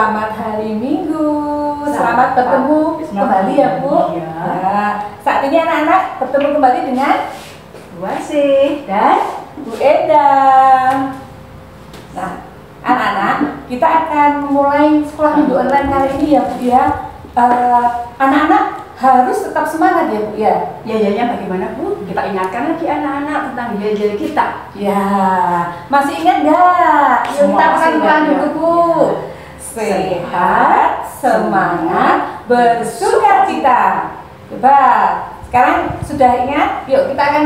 Selamat hari Minggu, selamat bertemu kembali ya Bu. Ya. Nah, saat ini anak-anak bertemu kembali dengan Bu Asih dan Bu Eda. Nah, anak-anak, kita akan memulai sekolah minggu online kali ini ya Bu ya. Anak-anak harus tetap semangat ya Bu ya. yayanya bagaimana Bu? Kita ingatkan lagi anak-anak tentang yaya kita. Ya, masih ingat nggak? Yuk Semua kita masih pelan-pelan ingat, dulu ya. Bu. Sehat, semangat, bersukacita. Coba, sekarang sudah ingat? Yuk kita akan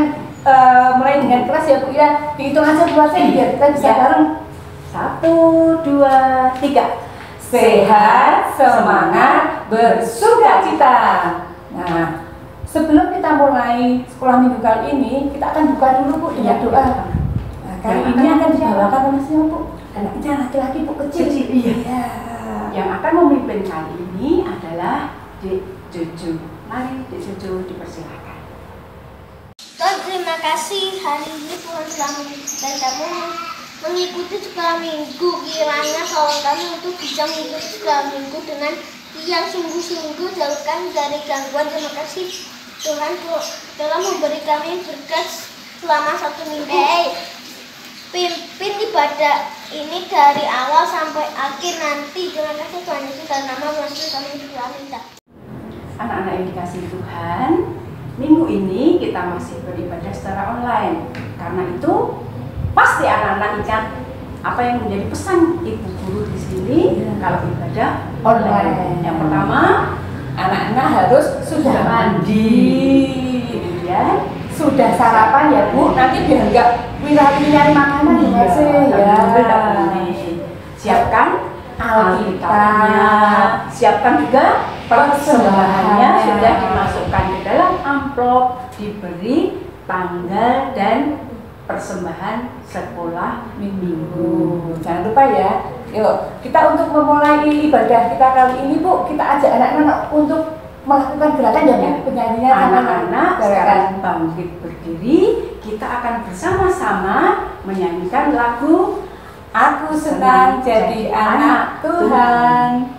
mulai dengan kelas ya Bu ya. Dihitung aja buat saya biar kita bisa Ya. bareng. 1, 2, 3. Sehat, semangat, bersukacita. Nah, sebelum kita mulai sekolah minggu kali ini, kita akan buka dulu Bu dengan doa. Nah, kali ini akan dibawakan oleh siapa Bu? Anaknya laki-laki Bu, kecil. Iya. Yang akan memimpin kali ini adalah Dek Jojo. Mari Dek Jojo dipersilakan. Tuhan, terima kasih hari ini Tuhan telah mengizinkan kamu mengikuti sekolah minggu. Kiranya tolong kami untuk bisa mengikuti sekolah minggu dengan yang sungguh-sungguh, jauhkan dari gangguan. Terima kasih Tuhan telah memberi kami berkat selama 1 minggu. Pimpin ibadah ini dari awal sampai akhir nanti. Terima kasih Tuhan Yesus, dalam nama Yesus kami berdoa minta. Anak-anak yang dikasihi Tuhan, minggu ini kita masih beribadah secara online. Karena itu pasti anak-anak ingat apa yang menjadi pesan ibu guru di sini kalau ibadah online. Yang pertama, Anak-anak harus sudah mandi, kemudian sudah sarapan ya Bu. Nanti biar enggak nyari makanan ya Mas ya. Siapkan Alkitabnya, siapkan juga persembahannya, sudah dimasukkan ke dalam amplop, diberi tanggal dan persembahan sekolah minggu. Jangan lupa ya. Yuk, kita untuk memulai ibadah kita kali ini Bu, kita ajak anak-anak untuk melakukan gerakan ya Bu, penyanyinya Anak-anak sekarang bangkit berdiri, kita akan bersama-sama menyanyikan lagu Aku senang jadi anak Tuhan.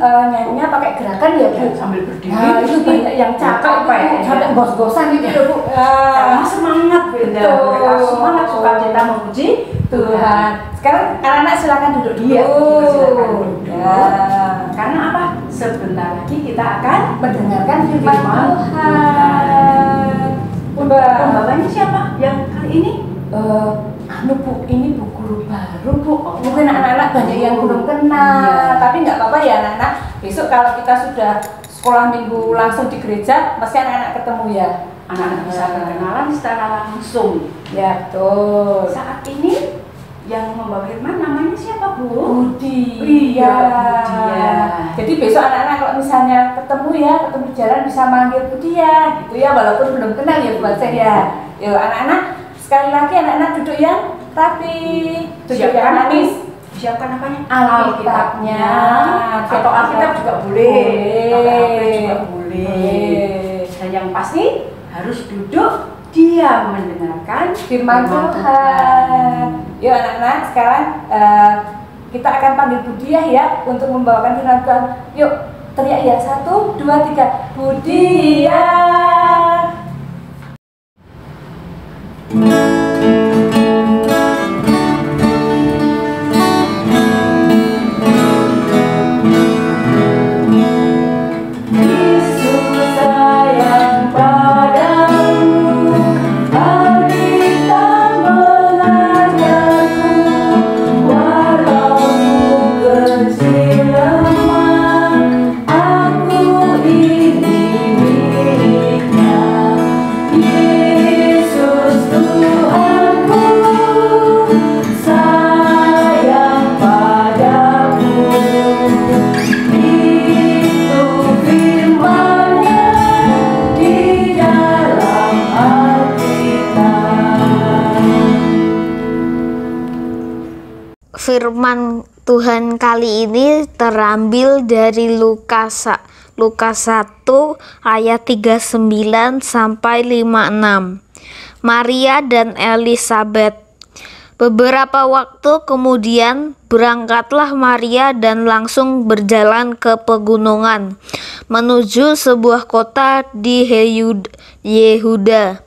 Nyanyinya pakai gerakan ya Bu, sambil berdiri. Nah, itu banyak yang capek itu sampai gos-gosan gitu ya Bu. Karena semangat beda, mereka semangat sukacita memuji Tuhan. Sekarang anak-anak silakan duduk dulu. Iya, silakan duduk. Ya. Karena apa? Sebentar lagi kita akan mendengarkan firman Tuhan. Pembawanya siapa yang kali ini? Bu, ini Bu guru baru Bu. Mungkin anak-anak banyak yang belum kenal, tapi nggak apa-apa ya anak-anak. Besok kalau kita sudah sekolah minggu langsung di gereja, pasti anak-anak ketemu ya. Anak-anak bisa berkenalan secara langsung. Ya betul. Saat ini yang membawa firman namanya siapa Bu? Budi. Iya, Budi ya. Jadi besok anak-anak kalau misalnya ketemu di jalan bisa manggil Budi ya, gitu ya, walaupun belum kenal ya buat saya. Yuk anak-anak, sekali lagi anak-anak duduk yang rapi, duduk yang manis. Siapkan apanya? Alkitabnya. Atau Alkitab juga boleh. Pakai HP juga boleh. Dan yang pasti harus duduk diam mendengarkan firman Tuhan. Yuk anak-anak, sekarang kita akan panggil Budiah ya untuk membawakan firman Tuhan. Yuk teriak ya, 1, 2, 3, Budiah. firman Tuhan kali ini terambil dari Lukas 1 ayat 39 sampai 56. Maria dan Elisabet. Beberapa waktu kemudian berangkatlah Maria dan langsung berjalan ke pegunungan menuju sebuah kota di Yehuda.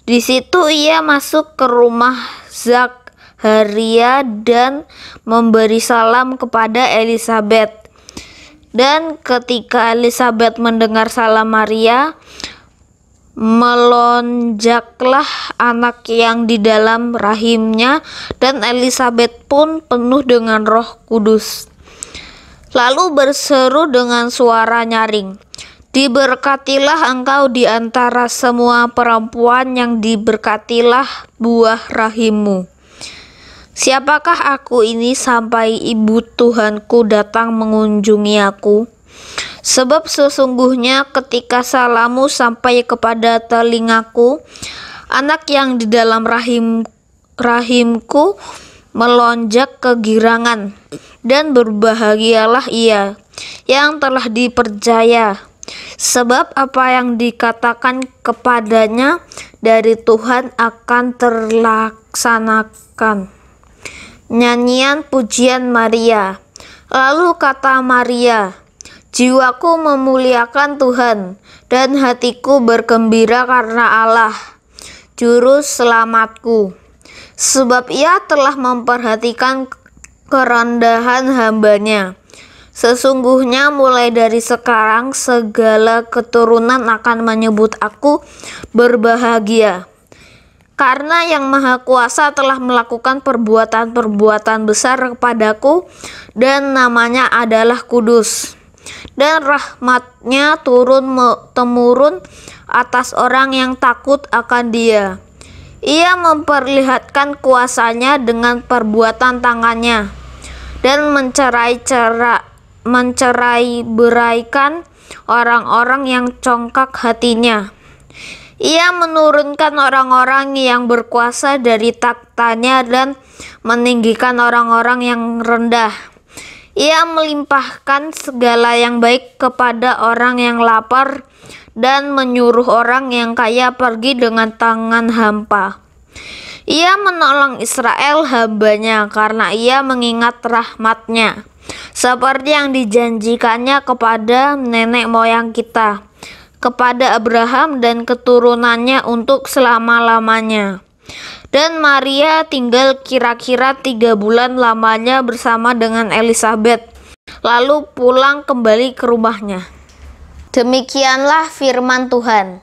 Di situ ia masuk ke rumah Zakaria dan memberi salam kepada Elisabet. Dan ketika Elisabet mendengar salam Maria, melonjaklah anak yang di dalam rahimnya, dan Elisabet pun penuh dengan Roh Kudus. Lalu berseru dengan suara nyaring, "Diberkatilah engkau di antara semua perempuan, yang diberkatilah buah rahimmu. Siapakah aku ini sampai ibu Tuhanku datang mengunjungi aku? Sebab sesungguhnya ketika salammu sampai kepada telingaku, anak yang di dalam rahimku melonjak kegirangan, dan berbahagialah ia yang telah dipercaya, sebab apa yang dikatakan kepadanya dari Tuhan akan terlaksanakan." Nyanyian pujian Maria. Lalu kata Maria, "Jiwaku memuliakan Tuhan, dan hatiku bergembira karena Allah, Juru Selamatku. Sebab ia telah memperhatikan kerendahan hamba-Nya. Sesungguhnya mulai dari sekarang segala keturunan akan menyebut aku berbahagia. Karena Yang Maha Kuasa telah melakukan perbuatan-perbuatan besar kepadaku, dan namanya adalah kudus. Dan rahmat-Nya turun-temurun atas orang yang takut akan Dia. Ia memperlihatkan kuasa-Nya dengan perbuatan tangan-Nya, dan mencerai-beraikan orang-orang yang congkak hatinya. Ia menurunkan orang-orang yang berkuasa dari takhta-Nya dan meninggikan orang-orang yang rendah. Ia melimpahkan segala yang baik kepada orang yang lapar, dan menyuruh orang yang kaya pergi dengan tangan hampa. Ia menolong Israel hamba-Nya karena ia mengingat rahmat-Nya, seperti yang dijanjikannya kepada nenek moyang kita, kepada Abraham dan keturunannya untuk selama-lamanya. Dan Maria tinggal kira-kira 3 bulan lamanya bersama dengan Elisabet, lalu pulang kembali ke rumahnya. Demikianlah firman Tuhan.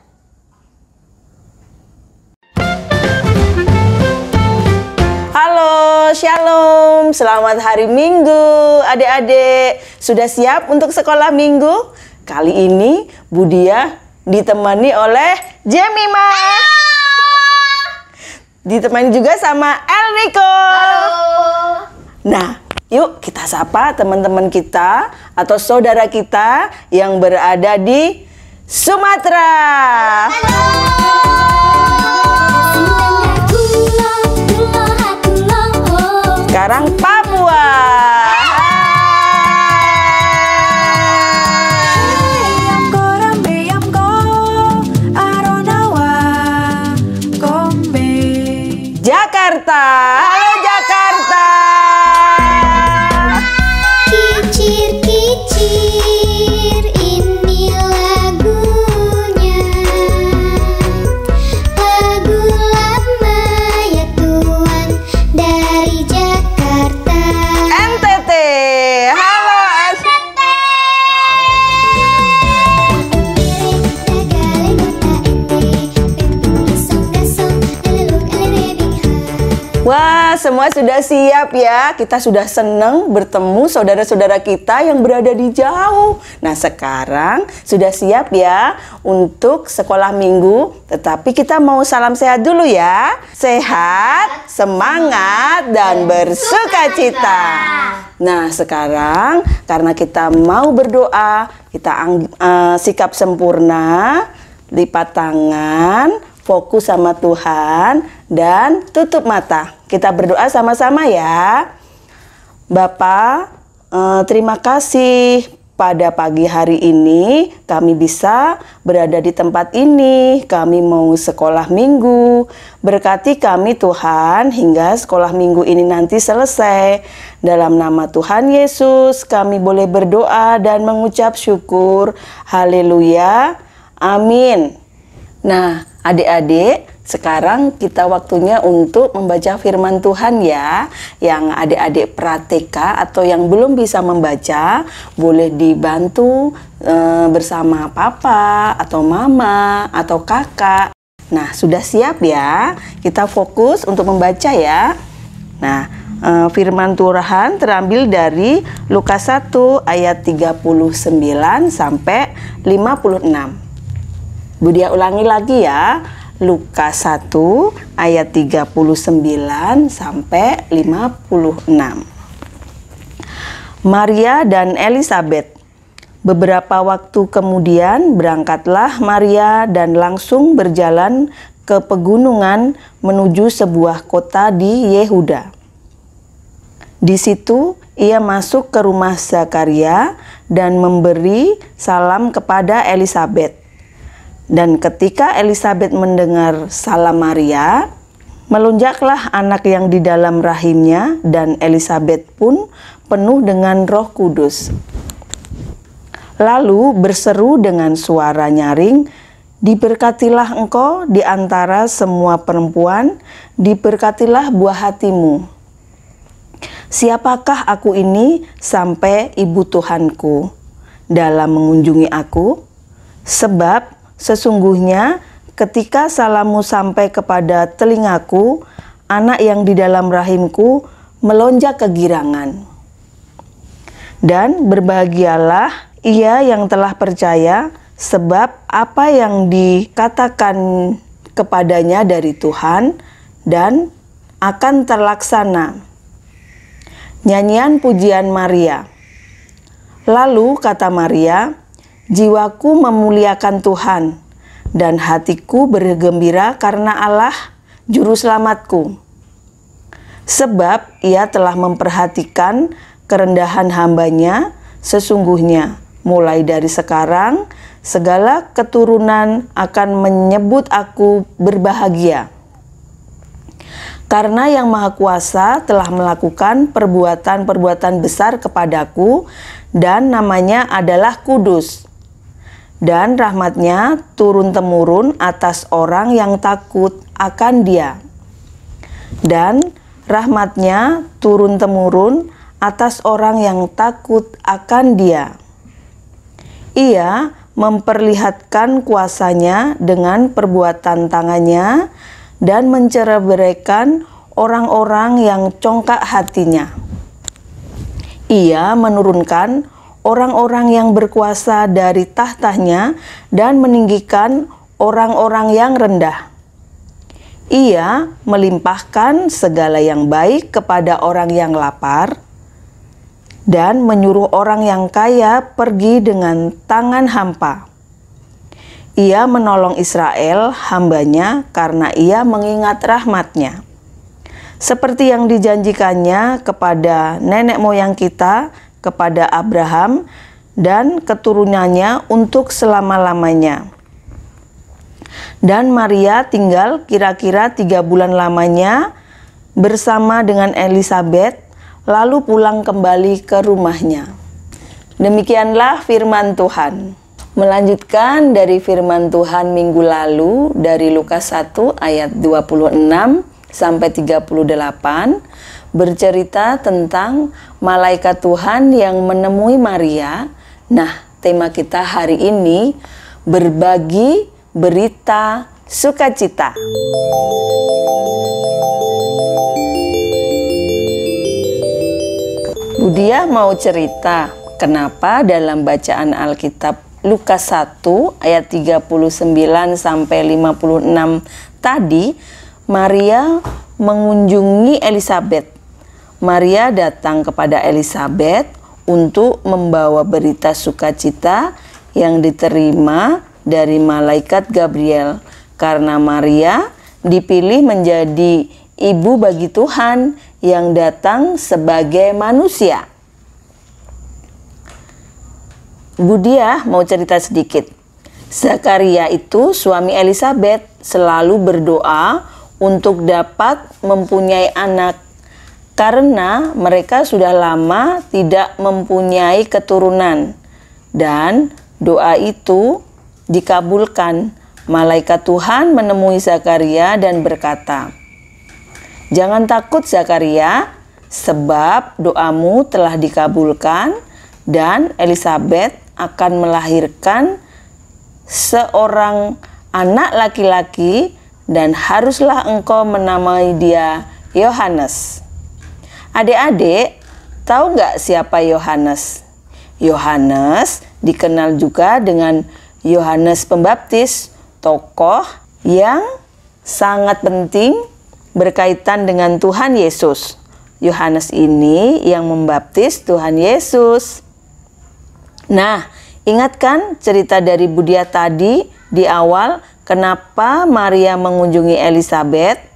Halo, shalom, selamat hari Minggu. Adik-adik, sudah siap untuk sekolah Minggu? Kali ini Budia ditemani oleh Jemima. Ditemani juga sama Elniko. Halo. Nah, yuk kita sapa teman-teman kita atau saudara kita yang berada di Sumatera. Sekarang Papua. Jakarta. Halo Jakarta. Kicir-kicir ini lagunya, lagu lama ya Tuhan dari Jakarta. NTT. Halo NTT. Wah, semua sudah siap ya. Kita sudah senang bertemu saudara-saudara kita yang berada di jauh. Nah, sekarang sudah siap ya untuk sekolah minggu. Tetapi kita mau salam sehat dulu ya. Sehat, semangat, dan bersukacita. Nah, sekarang karena kita mau berdoa, kita sikap sempurna, lipat tangan, fokus sama Tuhan, dan tutup mata. Kita berdoa sama-sama ya. Bapa, terima kasih pada pagi hari ini kami bisa berada di tempat ini. Kami mau sekolah minggu. Berkati kami Tuhan hingga sekolah minggu ini nanti selesai. Dalam nama Tuhan Yesus kami boleh berdoa dan mengucap syukur. Haleluya. Amin. Nah, adik-adik, sekarang kita waktunya untuk membaca firman Tuhan ya. Yang adik-adik pra-TK atau yang belum bisa membaca, boleh dibantu bersama papa atau mama atau kakak. Nah, sudah siap ya? Kita fokus untuk membaca ya. Nah, firman Tuhan terambil dari Lukas 1 ayat 39 sampai 56. Budia ulangi lagi ya. Lukas 1 ayat 39 sampai 56. Maria dan Elisabet. Beberapa waktu kemudian berangkatlah Maria dan langsung berjalan ke pegunungan menuju sebuah kota di Yehuda. Di situ ia masuk ke rumah Zakaria dan memberi salam kepada Elisabet. Dan ketika Elisabet mendengar salam Maria, melonjaklah anak yang di dalam rahimnya, dan Elisabet pun penuh dengan Roh Kudus. Lalu berseru dengan suara nyaring, "Diberkatilah engkau di antara semua perempuan, diberkatilah buah hatimu. Siapakah aku ini sampai ibu Tuhanku dalam mengunjungi aku? Sebab sesungguhnya ketika salammu sampai kepada telingaku, anak yang di dalam rahimku melonjak kegirangan. Dan berbahagialah ia yang telah percaya, sebab apa yang dikatakan kepadanya dari Tuhan dan akan terlaksana." Nyanyian pujian Maria. Lalu kata Maria, "Jiwaku memuliakan Tuhan, dan hatiku bergembira karena Allah, Juru Selamatku. Sebab ia telah memperhatikan kerendahan hambanya. Sesungguhnya, mulai dari sekarang, segala keturunan akan menyebut aku berbahagia. Karena Yang Maha Kuasa telah melakukan perbuatan-perbuatan besar kepadaku, dan namanya adalah kudus. Dan rahmatnya turun-temurun atas orang yang takut akan Dia. Dan rahmatnya turun-temurun atas orang yang takut akan Dia. Ia memperlihatkan kuasanya dengan perbuatan tangannya dan menceraikan orang-orang yang congkak hatinya. Ia menurunkan orang-orang yang berkuasa dari tahtanya dan meninggikan orang-orang yang rendah. Ia melimpahkan segala yang baik kepada orang yang lapar dan menyuruh orang yang kaya pergi dengan tangan hampa. Ia menolong Israel hambanya karena ia mengingat rahmatnya, seperti yang dijanjikannya kepada nenek moyang kita, kepada Abraham dan keturunannya untuk selama-lamanya. Dan Maria tinggal kira-kira 3 bulan lamanya bersama dengan Elisabet, lalu pulang kembali ke rumahnya." Demikianlah firman Tuhan. Melanjutkan dari firman Tuhan minggu lalu dari Lukas 1 ayat 26 sampai 38, bercerita tentang malaikat Tuhan yang menemui Maria. Nah, tema kita hari ini berbagi berita sukacita. Budia mau cerita kenapa dalam bacaan Alkitab Lukas 1 ayat 39 sampai 56 tadi Maria mengunjungi Elisabet. Maria datang kepada Elisabet untuk membawa berita sukacita yang diterima dari malaikat Gabriel, karena Maria dipilih menjadi ibu bagi Tuhan yang datang sebagai manusia. Budia mau cerita sedikit. Zakaria itu suami Elisabet selalu berdoa untuk dapat mempunyai anak karena mereka sudah lama tidak mempunyai keturunan, dan doa itu dikabulkan. Malaikat Tuhan menemui Zakaria dan berkata, "Jangan takut Zakaria, sebab doamu telah dikabulkan dan Elisabet akan melahirkan seorang anak laki-laki dan haruslah engkau menamai dia Yohanes." Adik-adik, tahu nggak siapa Yohanes? Yohanes dikenal juga dengan Yohanes Pembaptis, tokoh yang sangat penting berkaitan dengan Tuhan Yesus. Yohanes ini yang membaptis Tuhan Yesus. Nah, ingatkan cerita dari Budia tadi di awal, kenapa Maria mengunjungi Elisabet?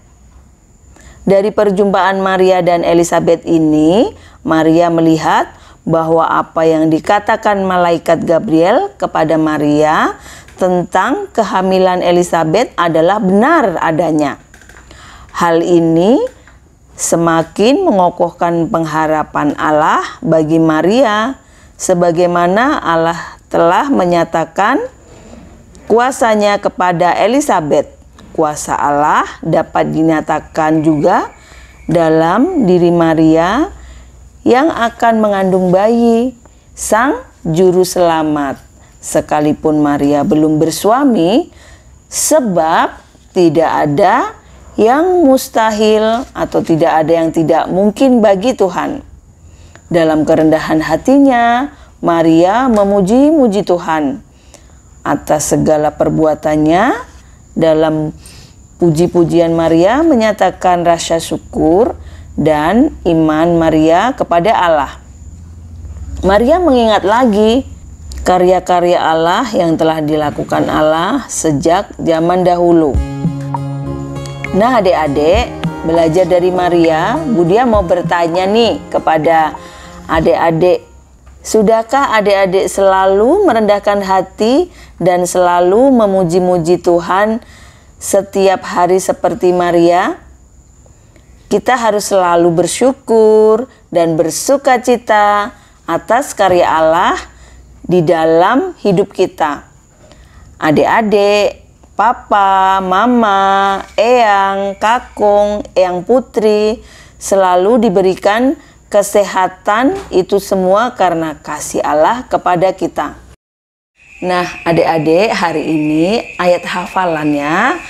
Dari perjumpaan Maria dan Elisabet ini, Maria melihat bahwa apa yang dikatakan malaikat Gabriel kepada Maria tentang kehamilan Elisabet adalah benar adanya. Hal ini semakin mengokohkan pengharapan Allah bagi Maria, sebagaimana Allah telah menyatakan kuasanya kepada Elisabet. Kuasa Allah dapat dinyatakan juga dalam diri Maria yang akan mengandung bayi, sang juru selamat, sekalipun Maria belum bersuami, sebab tidak ada yang mustahil atau tidak ada yang tidak mungkin bagi Tuhan. Dalam kerendahan hatinya, Maria memuji-muji Tuhan atas segala perbuatannya. Dalam puji-pujian Maria menyatakan rasa syukur dan iman Maria kepada Allah. Maria mengingat lagi karya-karya Allah yang telah dilakukan Allah sejak zaman dahulu. Nah, adik-adik, belajar dari Maria, Budia mau bertanya nih kepada adik-adik. Sudahkah adik-adik selalu merendahkan hati dan selalu memuji-muji Tuhan setiap hari seperti Maria? Kita harus selalu bersyukur dan bersukacita atas karya Allah di dalam hidup kita. Adik-adik, papa, mama, eyang, kakung, eyang putri selalu diberikan kesehatan, itu semua karena kasih Allah kepada kita. Nah, adik-adik, hari ini ayat hafalannya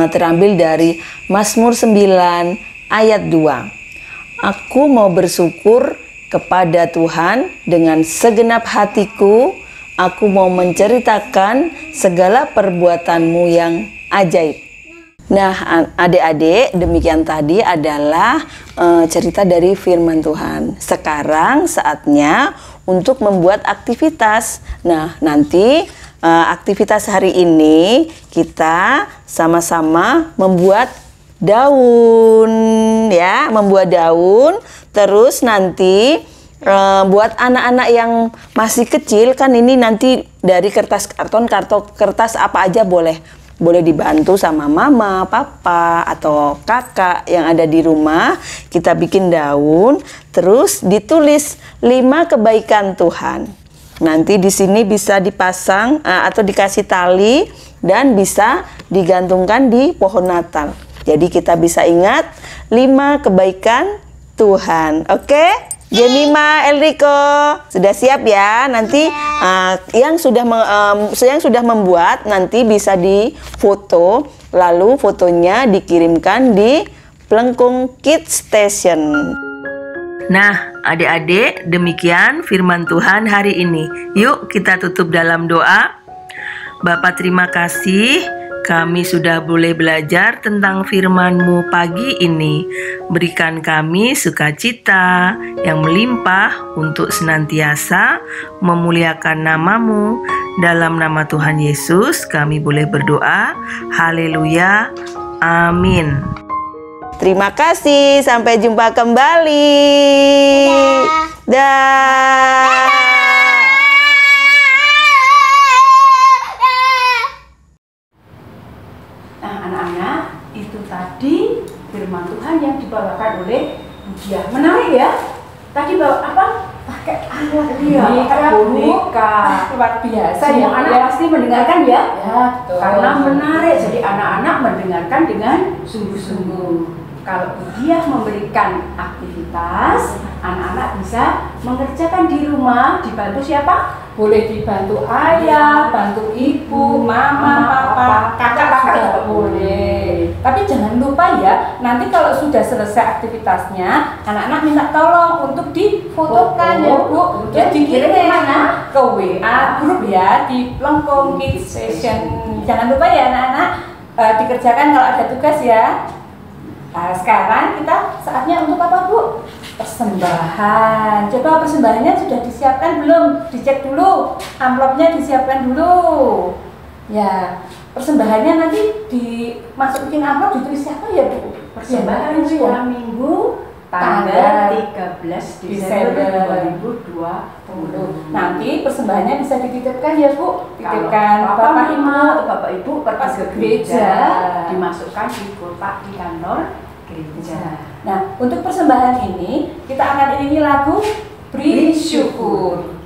terambil dari Mazmur 9 ayat 2. Aku mau bersyukur kepada Tuhan dengan segenap hatiku, aku mau menceritakan segala perbuatanmu yang ajaib. Nah, adik-adik, demikian tadi adalah cerita dari firman Tuhan. Sekarang saatnya untuk membuat aktivitas. Nah, nanti aktivitas hari ini kita sama-sama membuat daun, ya, membuat daun. Terus nanti buat anak-anak yang masih kecil, kan ini nanti dari kertas karton, kertas apa aja boleh. Boleh dibantu sama mama, papa, atau kakak yang ada di rumah. Kita bikin daun, terus ditulis 5 kebaikan Tuhan. Nanti di sini bisa dipasang atau dikasih tali dan bisa digantungkan di pohon Natal. Jadi kita bisa ingat 5 kebaikan Tuhan. Oke? Jemima, Elriko, sudah siap ya? Nanti yang sudah membuat nanti bisa difoto, lalu fotonya dikirimkan di Plengkung Kids Station. Nah, adik-adik, demikian firman Tuhan hari ini. Yuk kita tutup dalam doa. Bapa, terima kasih. Kami sudah boleh belajar tentang firman-Mu pagi ini. Berikan kami sukacita yang melimpah untuk senantiasa memuliakan nama-Mu. Dalam nama Tuhan Yesus kami boleh berdoa. Haleluya. Amin. Terima kasih, sampai jumpa kembali. Dah. Nah, anak-anak, itu tadi firman Tuhan yang dibawakan oleh Budia. Menarik ya? Tadi bawa apa? Pakai alat boneka. Luar biasa ya. Semua anak pasti mendengarkan ya? Ya, betul. Karena menarik, jadi anak-anak mendengarkan dengan sungguh-sungguh. Kalau dia memberikan aktivitas, anak-anak bisa mengerjakan di rumah, dibantu siapa? Boleh dibantu ayah, bantu ibu, mama, papa, kakak juga boleh. Tapi jangan lupa ya, nanti kalau sudah selesai aktivitasnya, anak-anak minta tolong untuk difotokan ya Bu. Terus dikirim kemana? Ke WA grup ya, di Lengkung Kids Session. Jangan lupa ya anak-anak, dikerjakan kalau ada tugas ya. Nah, sekarang kita saatnya untuk apa Bu? Persembahan. Coba persembahannya sudah disiapkan belum? Dicek dulu. Amplopnya disiapkan dulu. Ya, persembahannya nanti dimasukin amplop, ditulis siapa ya Bu? Persembahan itu sekolah minggu tanggal 13 Desember 2020. Nanti persembahannya bisa dititipkan ya Bu. Kalau Titipkan Bapak Ibu atau Bapak Ibu pergi ke gereja, gereja. dimasukkan di kotak di kantor gereja. Nah, untuk persembahan ini kita akan iringi lagu Beri Syukur.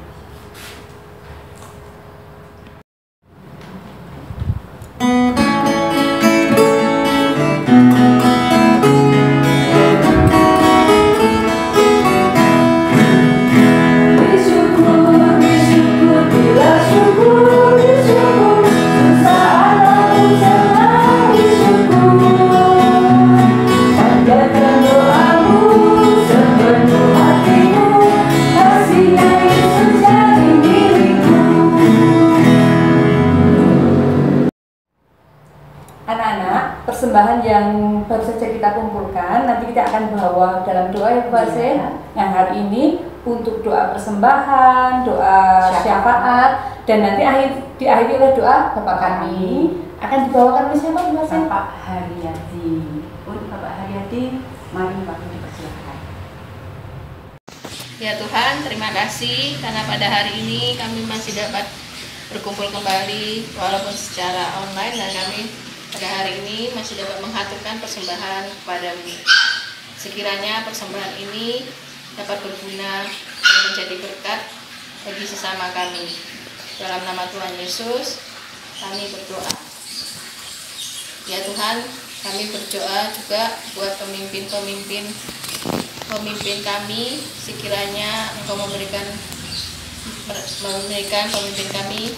Anak-anak, persembahan yang baru saja kita kumpulkan nanti kita akan bawa dalam doa ya Bu Asih. Yang hari ini untuk doa persembahan, doa syafaat, dan nanti diakhiri oleh doa Bapak kami akan dibawakan oleh siapa Bu Asih? Bapak Haryadi. Untuk Bapak Haryadi, mari Bapak dipersilakan. Ya Tuhan, terima kasih karena pada hari ini kami masih dapat berkumpul kembali walaupun secara online, dan kami pada hari ini masih dapat menghaturkan persembahan kepadamu. Sekiranya persembahan ini dapat berguna dan menjadi berkat bagi sesama kami. Dalam nama Tuhan Yesus, kami berdoa. Ya Tuhan, kami berdoa juga buat pemimpin kami. Sekiranya Engkau memberikan pemimpin kami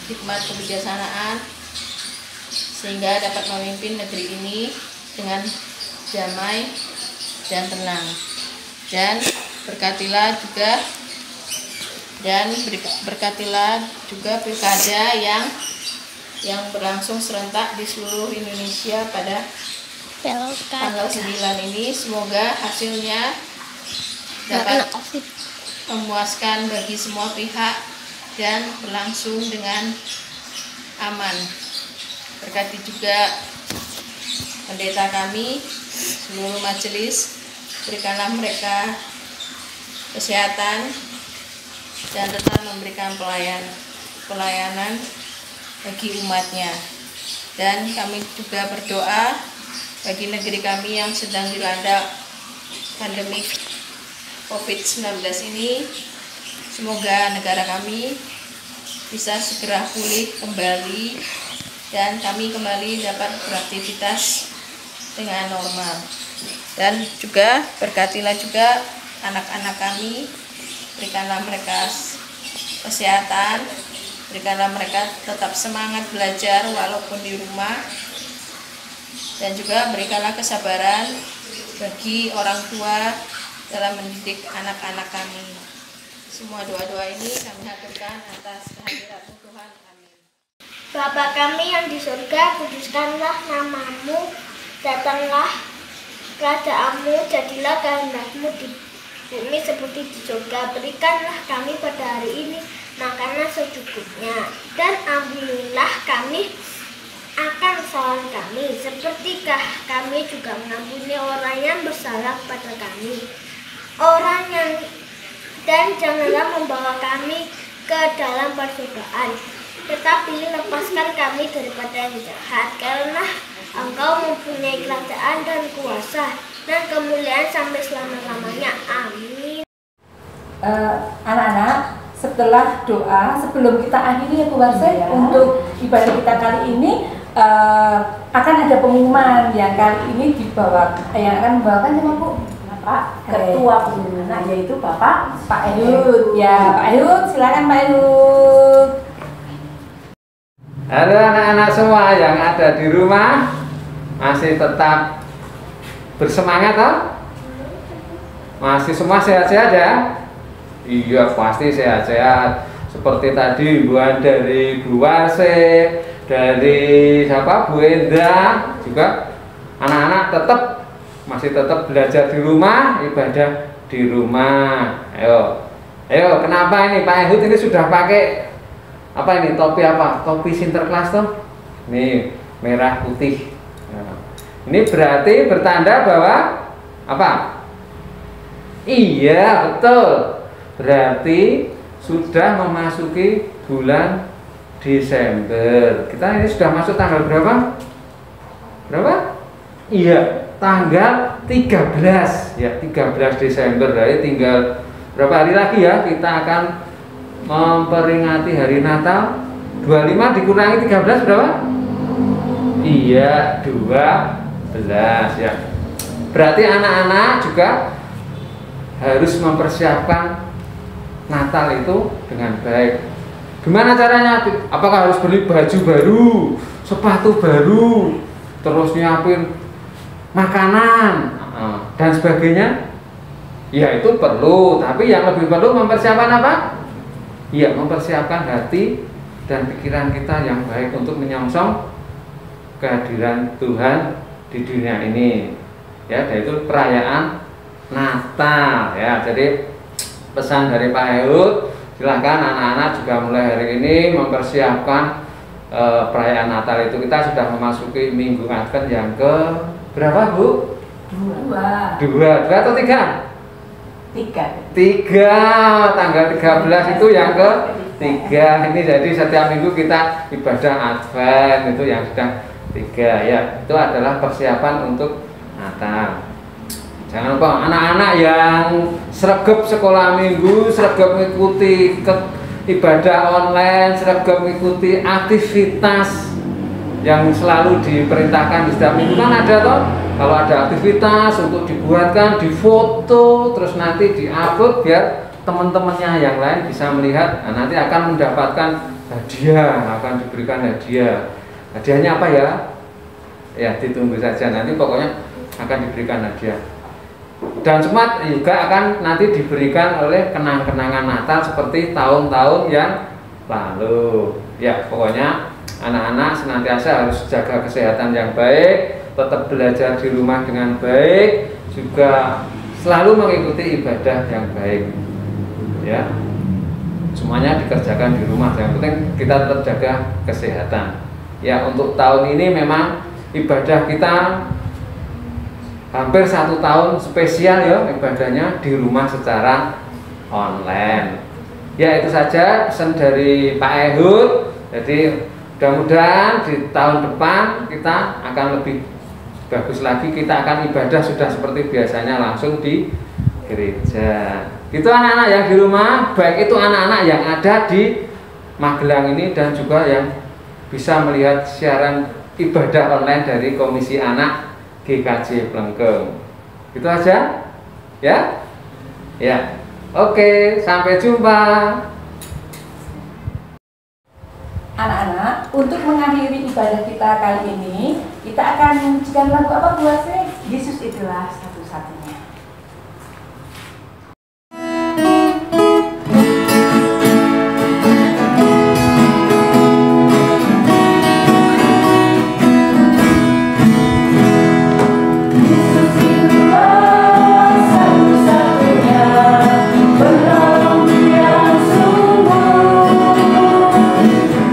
hikmat kebijaksanaan, sehingga dapat memimpin negeri ini dengan damai dan tenang. Dan berkatilah juga pilkada yang berlangsung serentak di seluruh Indonesia pada tanggal 9 ini. Semoga hasilnya dapat memuaskan bagi semua pihak dan berlangsung dengan aman. Berkati juga pendeta kami, seluruh majelis, berikanlah mereka kesehatan dan tetap memberikan pelayanan bagi umatnya. Dan kami juga berdoa bagi negeri kami yang sedang dilanda pandemi COVID-19 ini. Semoga negara kami bisa segera pulih kembali dan kami kembali dapat beraktivitas dengan normal. Dan juga berkatilah juga anak-anak kami, berikanlah mereka kesehatan, berikanlah mereka tetap semangat belajar walaupun di rumah, dan juga berikanlah kesabaran bagi orang tua dalam mendidik anak-anak kami. Semua doa-doa ini kami haturkan atas kehadirat Tuhan. Amin. Bapa kami yang di surga, kuduskanlah namamu, datanglah kerajaanmu, jadilah kehendakmu di bumi seperti di surga. Berikanlah kami pada hari ini makanan secukupnya, dan ampunilah kami akan maafkan kesalahan kami, sepertikah kami juga mengampuni orang yang bersalah kepada kami. Dan janganlah membawa kami ke dalam percobaan, tetapi lepaskan kami daripada yang jahat, karena Engkau mempunyai kerajaan dan kuasa dan kemuliaan sampai selama-lamanya. Amin. Anak-anak, setelah doa, sebelum kita akhiri ya Bu Warse, untuk ibadah kita kali ini akan ada pengumuman yang kali ini yang akan membawakan sama Bu Pak Ketua Pembina, yaitu Bapak Pak Ehud. Ya, Pak Ehud, silakan Pak Ehud. Halo anak-anak semua yang ada di rumah, masih tetap bersemangat toh? Masih semua sehat-sehat ya? Iya, pasti sehat-sehat. Seperti tadi himbuan dari Bu Warse, dari siapa? Bu Enda, juga anak-anak masih tetap belajar di rumah, ibadah di rumah. Ayo, kenapa ini Pak Ehud ini sudah pakai apa ini, topi apa? Topi Sinterklas toh? Nih, merah putih. Nah, ini berarti bertanda bahwa apa? Iya, betul. Berarti sudah memasuki bulan Desember. Kita ini sudah masuk tanggal berapa? Berapa? Iya, tanggal 13 ya, 13 Desember. Dari tinggal berapa hari lagi ya kita akan memperingati hari Natal. 25 dikurangi 13 berapa? Iya, 12 ya. Berarti anak-anak juga harus mempersiapkan Natal itu dengan baik. Gimana caranya? Apakah harus beli baju baru, sepatu baru, terus nyiapin makanan dan sebagainya? Ya itu perlu, tapi yang lebih perlu mempersiapkan apa? Ya, mempersiapkan hati dan pikiran kita yang baik untuk menyongsong kehadiran Tuhan di dunia ini. Ya, yaitu perayaan Natal ya. Jadi pesan dari Pak Ehud, silahkan anak-anak juga mulai hari ini mempersiapkan perayaan Natal itu. Kita sudah memasuki Minggu Advent yang ke berapa Bu? Dua atau tiga? Tiga, tanggal 13 itu yang ke 3. Ini jadi setiap minggu kita ibadah Advent itu yang sudah 3 ya. Itu adalah persiapan untuk Natal. Jangan lupa anak-anak yang sregep sekolah minggu, sregep mengikuti ibadah online, sregep mengikuti aktivitas yang selalu diperintahkan di setiap minggu kan ada toh. Kalau ada aktivitas untuk dibuatkan, difoto, terus nanti diupload biar teman-temannya yang lain bisa melihat. Nah, nanti akan mendapatkan hadiah, akan diberikan hadiah. Hadiahnya apa ya? Ya ditunggu saja, nanti pokoknya akan diberikan hadiah. Dan semua juga akan nanti diberikan oleh kenang-kenangan Natal seperti tahun-tahun yang lalu. Ya pokoknya anak-anak senantiasa harus jaga kesehatan yang baik, tetap belajar di rumah dengan baik, juga selalu mengikuti ibadah yang baik. Ya, semuanya dikerjakan di rumah. Yang penting kita tetap jaga kesehatan. Ya, untuk tahun ini memang ibadah kita hampir 1 tahun spesial ya, ibadahnya di rumah secara online. Ya, itu saja pesan dari Pak Ehud. Jadi mudah-mudahan di tahun depan kita akan lebih bagus lagi, kita akan ibadah sudah seperti biasanya langsung di gereja. Itu anak-anak yang di rumah, baik itu anak-anak yang ada di Magelang ini dan juga yang bisa melihat siaran ibadah online dari Komisi Anak GKJ Plengkeng. Itu aja ya. Ya. Oke, sampai jumpa. Anak-anak, untuk mengakhiri ibadah kita kali ini, kita akan menyanyikan lagu apa Bu Warse? Yesus itulah satu-satunya.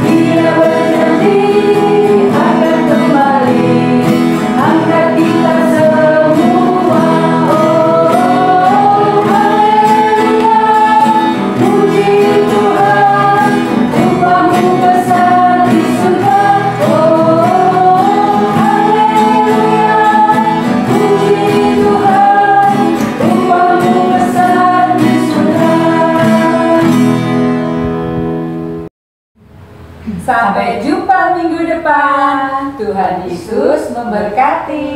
Dia berjanji akan Tuhan Yesus memberkati.